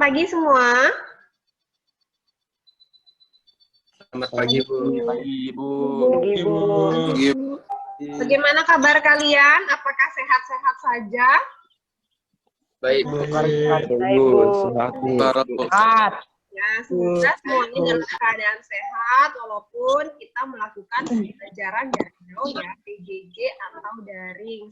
pagi semua. Selamat pagi, Bu. Pagi, Bu. Bagaimana kabar kalian? Apakah sehat-sehat saja? Baik, Bu. Sehat. Ya, semoga semuanya dalam keadaan sehat walaupun kita melakukan pembelajaran jarak jauh ya, PJJ atau daring.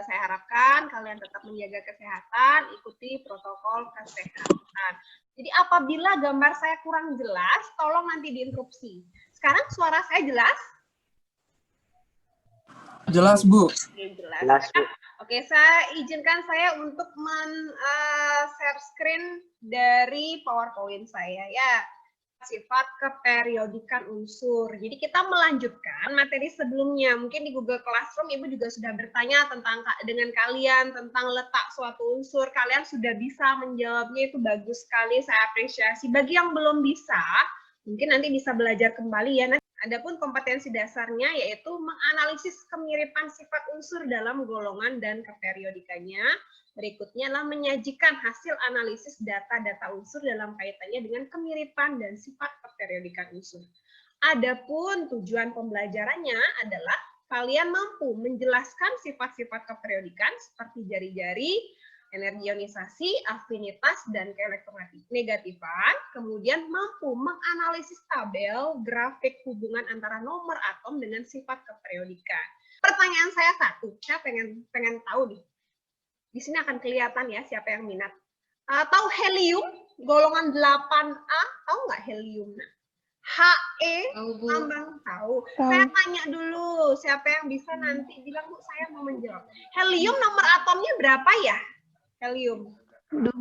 Saya harapkan kalian tetap menjaga kesehatan, ikuti protokol kesehatan. Jadi apabila gambar saya kurang jelas, tolong nanti diinterupsi. Sekarang suara saya jelas? Jelas, Bu. Oke, jelas. Oke, saya izinkan saya untuk share screen dari PowerPoint saya ya. Sifat keperiodikan unsur. Jadi kita melanjutkan materi sebelumnya. Mungkin di Google Classroom Ibu juga sudah bertanya dengan kalian tentang letak suatu unsur. Kalian sudah bisa menjawabnya, itu bagus sekali, saya apresiasi. Bagi yang belum bisa, mungkin nanti bisa belajar kembali ya. Adapun kompetensi dasarnya yaitu menganalisis kemiripan sifat unsur dalam golongan dan keperiodikannya. Berikutnya adalah menyajikan hasil analisis data-data unsur dalam kaitannya dengan kemiripan dan sifat keperiodikan unsur. Adapun tujuan pembelajarannya adalah kalian mampu menjelaskan sifat-sifat keperiodikan seperti jari-jari, energi ionisasi, afinitas, dan keelektronegativan, kemudian mampu menganalisis tabel, grafik hubungan antara nomor atom dengan sifat keperiodikan. Pertanyaan saya satu, saya pengen tahu nih, di sini akan kelihatan ya siapa yang minat. Tahu helium, golongan 8A, tahu nggak helium? He, Ambang tahu. Saya tanya dulu, siapa yang bisa nanti bilang, Bu, saya mau menjawab. Helium nomor atomnya berapa ya? Helium? 2.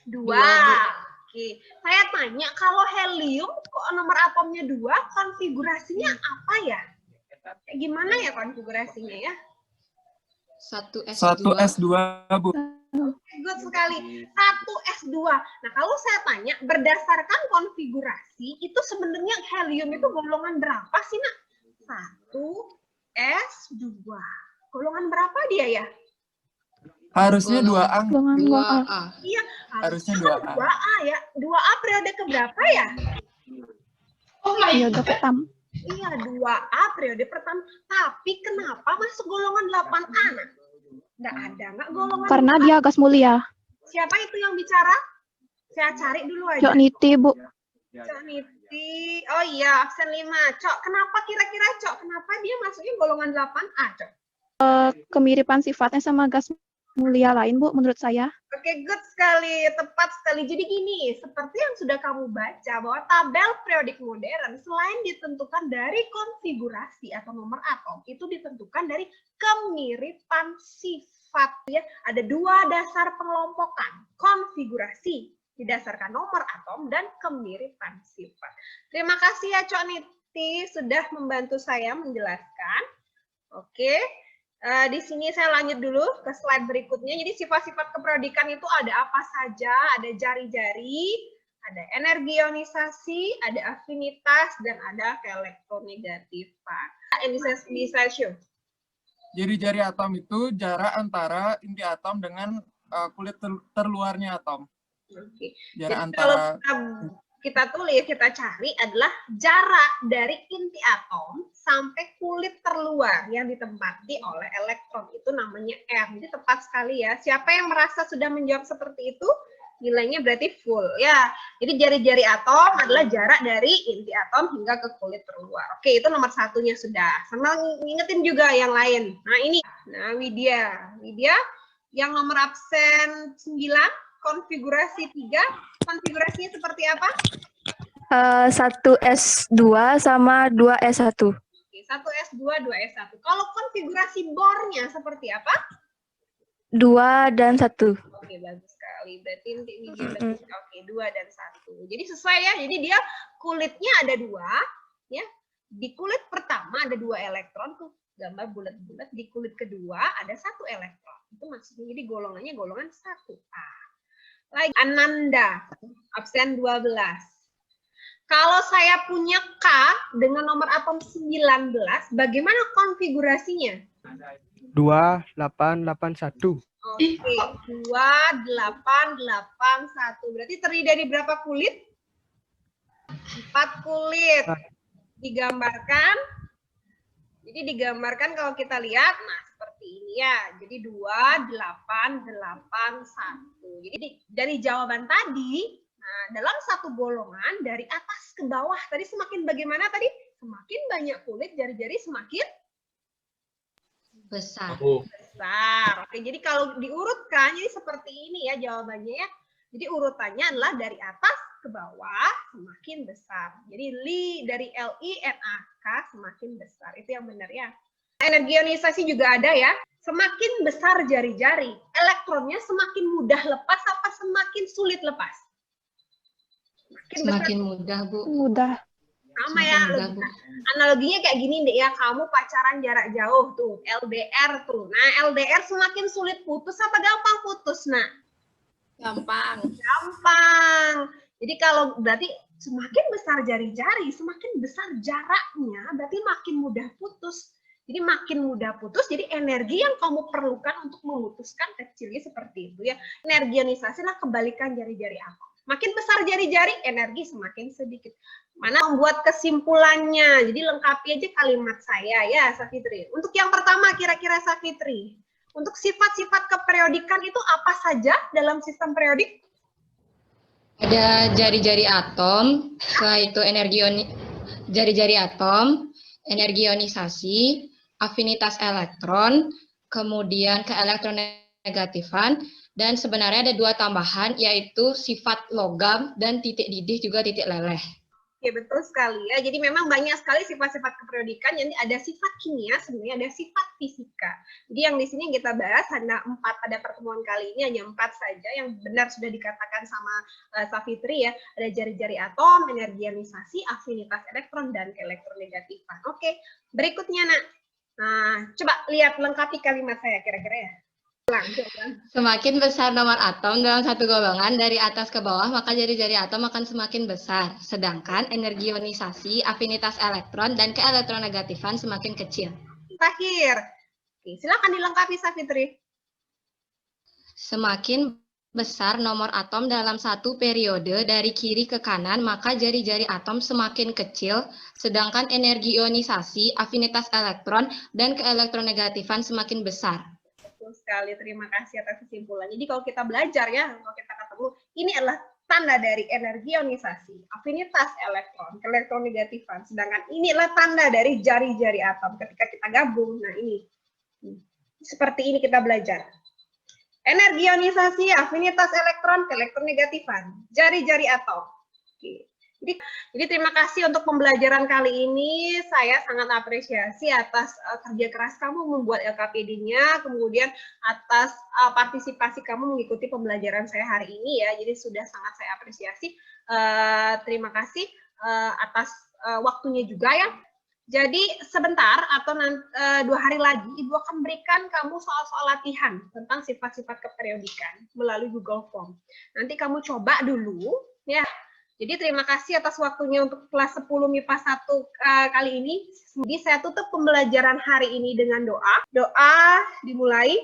Oke. Saya tanya, kalau helium kok nomor atomnya 2, konfigurasinya apa ya? Gimana ya konfigurasinya ya? 1s2, Bu. Good sekali. 1s2. Nah, kalau saya tanya, berdasarkan konfigurasi, itu sebenarnya helium itu golongan berapa sih, Nak? 1s2. Golongan berapa dia ya? Harusnya 2A. Golongan 2A. Iya, Harusnya 2A. 2A ya. 2A periode keberapa ya? Periode pertama. Iya, 2A periode pertama. Tapi kenapa masuk golongan 8A? Nah, nggak ada nggak golongan Karena 8A? dia gas mulia. Siapa itu yang bicara? Saya cari dulu aja. Cok Niti, Bu. Cok Niti. Oh iya, absen 5. Cok, kenapa kira-kira Cok? Kenapa dia masuknya golongan 8A, Cok? Kemiripan sifatnya sama gas mulia lain, Bu, menurut saya. Oke, good sekali, tepat sekali. Jadi gini, seperti yang sudah kamu baca, bahwa tabel periodik modern selain ditentukan dari konfigurasi atau nomor atom, itu ditentukan dari kemiripan sifat. Ya, ada 2 dasar pengelompokan, konfigurasi didasarkan nomor atom dan kemiripan sifat. Terima kasih ya Cok Niti sudah membantu saya menjelaskan. Oke. Di sini saya lanjut dulu ke slide berikutnya. Jadi sifat-sifat keperiodikan itu ada apa saja? Ada jari-jari, ada energi ionisasi, ada afinitas, dan ada keelektronegatifan. Ini slide show. Jadi jari atom itu jarak antara inti atom dengan kulit terluarnya atom. Oke. Jarak Jadi antara kalau kita tulis, kita cari adalah jarak dari inti atom sampai kulit terluar yang ditempati oleh elektron. Itu namanya R. Jadi tepat sekali ya. Siapa yang merasa sudah menjawab seperti itu, nilainya berarti full. Ya, jadi jari-jari atom adalah jarak dari inti atom hingga ke kulit terluar. Oke, itu nomor satunya sudah. Sama ngingetin juga yang lain. Nah ini, Widya yang nomor absen 9, konfigurasi 3, konfigurasinya seperti apa? 1S2 sama 2S1. Oke, 1S2, 2S1. Kalau konfigurasi bornya seperti apa? 2 dan 1. Oke, bagus sekali. Berarti ini oke, 2 dan 1. Jadi sesuai ya. Jadi dia kulitnya ada 2, ya. Di kulit pertama ada 2 elektron tuh, gambar bulat-bulat. Di kulit kedua ada 1 elektron. Itu maksudnya jadi golongannya golongan 1A. Lagi Ananda, absen 12. Kalau saya punya K dengan nomor atom 19, bagaimana konfigurasinya? 2881. Oke, 2881. Berarti terdiri dari berapa kulit? 4 kulit. Digambarkan. Jadi digambarkan kalau kita lihat, nah seperti ini ya. Jadi 2881. Jadi dari jawaban tadi, nah dalam satu golongan dari atas ke bawah, tadi semakin bagaimana tadi? Semakin banyak kulit, jari-jari semakin Besar. besar. Oke, jadi kalau diurutkan, jadi seperti ini ya jawabannya ya. Jadi urutannya adalah dari atas ke bawah semakin besar. Jadi dari LINAK semakin besar. Itu yang benar ya. Energi ionisasi juga ada ya. Semakin besar jari-jari, elektronnya semakin mudah lepas apa semakin sulit lepas? Semakin mudah, Bu. Mudah. Sama ya, Mudah, Bu. analoginya kayak gini deh ya, kamu pacaran jarak jauh tuh, LDR tuh. Nah, LDR semakin sulit putus apa gampang putus? Nah, Gampang. gampang. Jadi kalau berarti semakin besar jari-jari, semakin besar jaraknya, berarti makin mudah putus. Jadi makin mudah putus, jadi energi yang kamu perlukan untuk memutuskan kecilnya seperti itu ya. Energi ionisasi adalah kebalikan jari-jari atom. Makin besar jari-jari, energi semakin sedikit. Mana membuat kesimpulannya? Jadi lengkapi aja kalimat saya ya, Safitri. Untuk yang pertama kira-kira Safitri, untuk sifat-sifat keperiodikan itu apa saja dalam sistem periodik? Ada jari-jari atom, yaitu jari-jari atom, energi ionisasi, afinitas elektron, kemudian keelektronegatifan, dan sebenarnya ada 2 tambahan, yaitu sifat logam dan titik didih juga titik leleh. Oke, betul sekali ya. Jadi memang banyak sekali sifat-sifat keperiodikan. Jadi ada sifat kimia, sebenarnya ada sifat fisika. Jadi yang di sini kita bahas hanya 4 pada pertemuan kali ini, hanya 4 saja yang benar sudah dikatakan sama Safitri ya. Ada jari-jari atom, energi ionisasi, afinitas elektron, dan elektronegatifan. Oke, berikutnya nak. Nah, coba lihat lengkapi kalimat saya kira-kira ya. Semakin besar nomor atom dalam satu golongan dari atas ke bawah, maka jari-jari atom akan semakin besar. Sedangkan energi ionisasi, afinitas elektron, dan keelektronegatifan semakin kecil. Terakhir. Oke, silakan dilengkapi Safitri. Semakin besar nomor atom dalam satu periode dari kiri ke kanan, maka jari-jari atom semakin kecil, sedangkan energi ionisasi, afinitas elektron, dan keelektronegatifan semakin besar. Betul sekali, terima kasih atas kesimpulan. Jadi kalau kita belajar ya, kalau kita ketemu, ini adalah tanda dari energi ionisasi, afinitas elektron, elektronegatifan. Sedangkan ini adalah tanda dari jari-jari atom. Ketika kita gabung, nah ini. Seperti ini kita belajar. Energi ionisasi, afinitas elektron, elektronegatifan, jari-jari atom. Oke. Jadi terima kasih untuk pembelajaran kali ini. Saya sangat apresiasi atas kerja keras kamu membuat LKPD-nya, kemudian atas partisipasi kamu mengikuti pembelajaran saya hari ini ya. Jadi sudah sangat saya apresiasi. Terima kasih atas waktunya juga ya. Jadi sebentar atau 2 hari lagi Ibu akan berikan kamu soal-soal latihan tentang sifat-sifat keperiodikan melalui Google Form. Nanti kamu coba dulu ya. Jadi terima kasih atas waktunya untuk kelas 10 MIPA 1 kali ini. Jadi saya tutup pembelajaran hari ini dengan doa. Doa dimulai.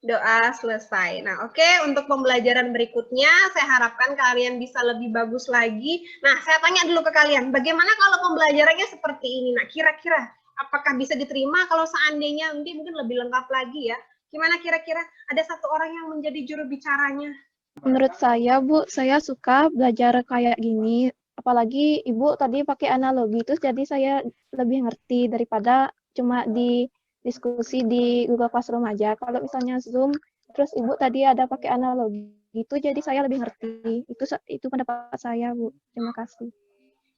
Doa selesai. Nah, oke, untuk pembelajaran berikutnya, saya harapkan kalian bisa lebih bagus lagi. Nah, saya tanya dulu ke kalian, bagaimana kalau pembelajarannya seperti ini? Nah, kira-kira apakah bisa diterima kalau seandainya mungkin lebih lengkap lagi ya? Gimana kira-kira? Ada satu orang yang menjadi juru bicaranya. Menurut saya, Bu, saya suka belajar kayak gini. Apalagi Ibu tadi pakai analogi, terus jadi saya lebih ngerti daripada cuma di diskusi di Google Classroom aja. Kalau misalnya Zoom, terus Ibu tadi ada pakai analogi, itu jadi saya lebih ngerti. Itu pendapat saya, Bu. Terima kasih.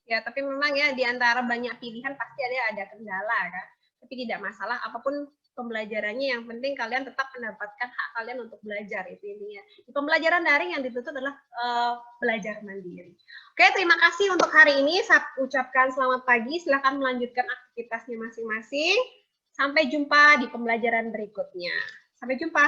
Ya, tapi memang ya di antara banyak pilihan pasti ada kendala kan. Tapi tidak masalah, apapun pembelajarannya, yang penting kalian tetap mendapatkan hak kalian untuk belajar, itu intinya. Di pembelajaran daring yang dituntut adalah belajar mandiri. Oke, terima kasih untuk hari ini. Saya ucapkan selamat pagi. Silakan melanjutkan aktivitasnya masing-masing. Sampai jumpa di pembelajaran berikutnya. Sampai jumpa.